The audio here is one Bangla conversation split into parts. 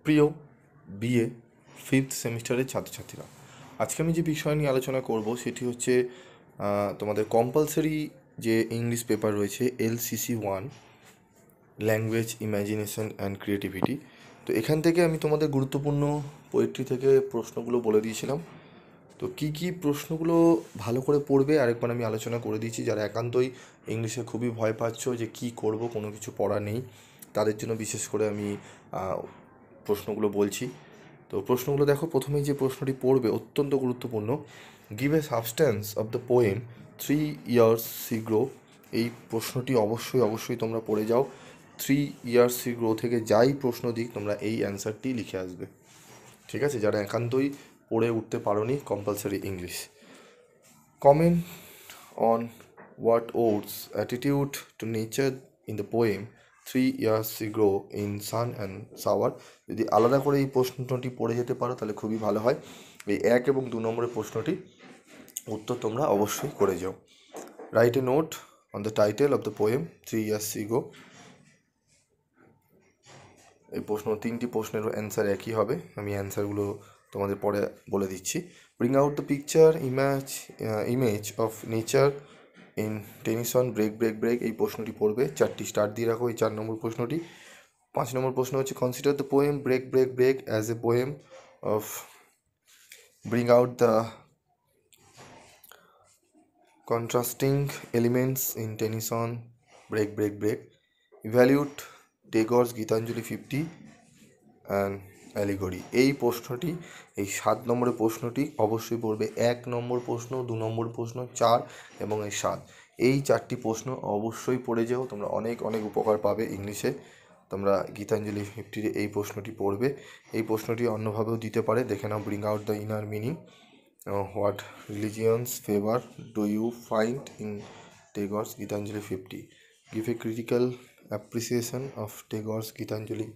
প্রিয় বিএ ফিফথ সেমিস্টারের ছাত্রছাত্রীরা, আজকে আমি যে বিষয় নিয়ে আলোচনা করব সেটি হচ্ছে তোমাদের কম্পালসারি যে ইংলিশ পেপার রয়েছে LCC1 language imagination and creativity. তো এখান থেকে আমি তোমাদের গুরুত্বপূর্ণ পোয়েট্রি থেকে প্রশ্নগুলো বলে দিয়েছিলাম। তো কী কী প্রশ্নগুলো ভালো করে পড়বে আরেকবার আমি আলোচনা করে দিয়েছি। যারা একান্তই ইংলিশে খুবই ভয় পাচ্ছ যে কী করব, কোনো কিছু পড়া নেই, তাদের জন্য বিশেষ করে আমি প্রশ্নগুলো বলছি। তো প্রশ্নগুলো দেখো, প্রথমেই যে প্রশ্নটি পড়বে অত্যন্ত গুরুত্বপূর্ণ। Give a substance of the poem 3 years ago। এই প্রশ্নটি অবশ্যই তোমরা পড়ে যাও। 3 years ago থেকে যাই প্রশ্ন দিক তোমরা এই অ্যান্সারটি লিখে আসবে, ঠিক আছে? যারা একান্তই পড়ে উঠতে পারোনি compulsory English. Comment on what odds attitude two nature in the poem 3 years ago in sun and shower। যদি আলাদা করে এই প্রশ্নটি পড়ে যেতে পারো তাহলে খুবই ভালো হয়। এই 1 এবং 2 নম্বরের প্রশ্নটি উত্তর তোমরা অবশ্যই করে যাও। Write a note on the title of the poem 3 years ago। এই তিনটি প্রশ্নেরও অ্যান্সার একই হবে, আমি অ্যান্সারগুলো তোমাদের পরে বলে দিচ্ছি। Bring out the picture image of nature in Tennyson break break break. এই প্রশ্নটি পড়বে, 4টি স্টার দিয়ে রাখো এই 4 নম্বর প্রশ্নটি। 5 নম্বর প্রশ্ন হচ্ছে consider the poem break break break as a poem of bring out the contrasting elements in Tennyson break break break. Evaluate Tagore's Gitanjali 50 and allegory. এই প্রশ্নটি, এই 7 নম্বরের প্রশ্নটি অবশ্যই পড়বে। 1 নম্বর প্রশ্ন, 2 নম্বর প্রশ্ন, 4 এবং এই 7, এই 4টি প্রশ্ন অবশ্যই পড়ে যাও, তোমরা অনেক উপকার পাবে ইংলিশে। তোমরা গীতাঞ্জলি 50 এই প্রশ্নটি পড়বে। এই প্রশ্নটি অন্যভাবেও দিতে পারে, দেখে নাও। Bring out the inner meaning, what religions favour do you find in Tagore's Gitanjali 50। Give a critical appreciation of Tagore's Gitanjali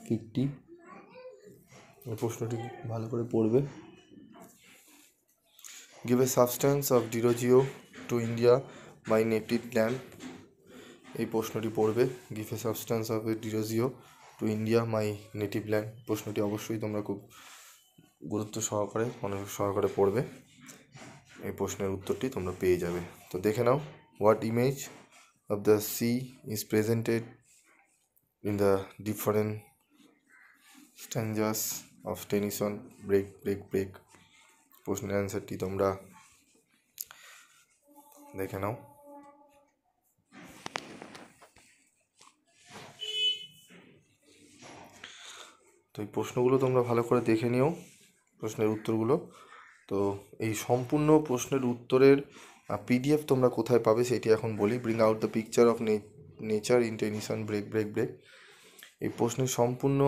50। এই প্রশ্নটি ভালো করে পড়বে। Give a substance of Derozio to India my native land. এই প্রশ্নটি পড়বে। Give a substance of a Derozio to India my native land. প্রশ্নটি অবশ্যই তোমরা খুব গুরুত্ব সহকারে, মনোযোগ সহকারে পড়বে। এই প্রশ্নের উত্তরটি তোমরা পেয়ে যাবে। তো দেখে নাও। What image of the sea is presented in the different stanzas of Tennyson break break break. প্রশ্নের অ্যান্সারটি তোমরা দেখে নাও। তো এই প্রশ্নগুলো তোমরা ভালো করে দেখে নিও, প্রশ্নের উত্তরগুলো। তো এই সম্পূর্ণ প্রশ্নের উত্তরের PDF তোমরা কোথায় পাবে সেটি এখন বলি। Bring out the picture of nature in Tennyson break break break. এই প্রশ্নের সম্পূর্ণ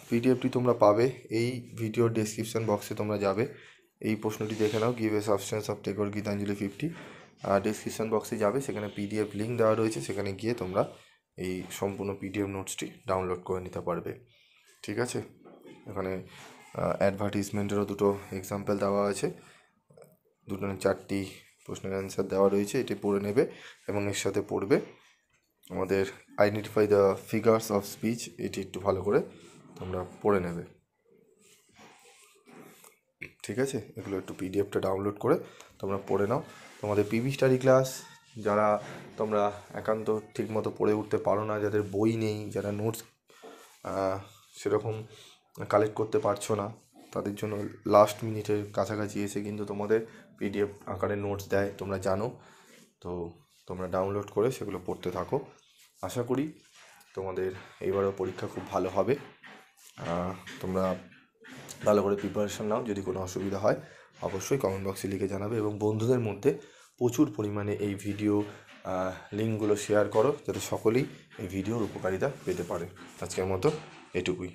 PDFটি তোমরা পাবে এই ভিডিওর ডেসক্রিপশন বক্সে। তোমরা যাবে, এই প্রশ্নটি দেখে নাও। Give a substance of Tagore Gitanjali 50। Description বক্সে যাবে, সেখানে PDF লিঙ্ক দেওয়া রয়েছে, সেখানে গিয়ে তোমরা এই সম্পূর্ণ PDF নোটসটি ডাউনলোড করে নিতে পারবে, ঠিক আছে? এখানে অ্যাডভার্টিজমেন্টেরও 2টো এক্সাম্পল দেওয়া আছে, 4টি প্রশ্নের অ্যান্সার দেওয়া রয়েছে। এটি পড়ে নেবে এবং এর সাথে পড়বে আমাদের identify the figures of speech. এটি একটু ভালো করে তোমরা পড়ে নেবে, ঠিক আছে? এগুলো একটু PDFটা ডাউনলোড করে তোমরা পড়ে নাও। তোমাদের PB স্টাডি ক্লাস, যারা তোমরা একান্ত ঠিকমতো পড়ে উঠতে পারো না, যাদের বই নেই, যারা নোটস সেরকম কালেক্ট করতে পারছো না, তাদের জন্য লাস্ট মিনিটের কাছাকাছি এসে কিন্তু তোমাদের PDF আকারে নোটস দেয়, তোমরা জানো। তো তোমরা ডাউনলোড করে সেগুলো পড়তে থাকো। আশা করি তোমাদের এইবারও পরীক্ষা খুব ভালো হবে। তোমরা ভালো করে প্রিপারেশন নাও। যদি কোনো অসুবিধা হয় অবশ্যই কমেন্ট বক্সে লিখে জানাবে এবং বন্ধুদের মধ্যে প্রচুর পরিমাণে এই ভিডিও লিঙ্কগুলো শেয়ার করো, যাতে সকলেই এই ভিডিওর উপকারিতা পেতে পারে। আজকের মতো এটুকুই।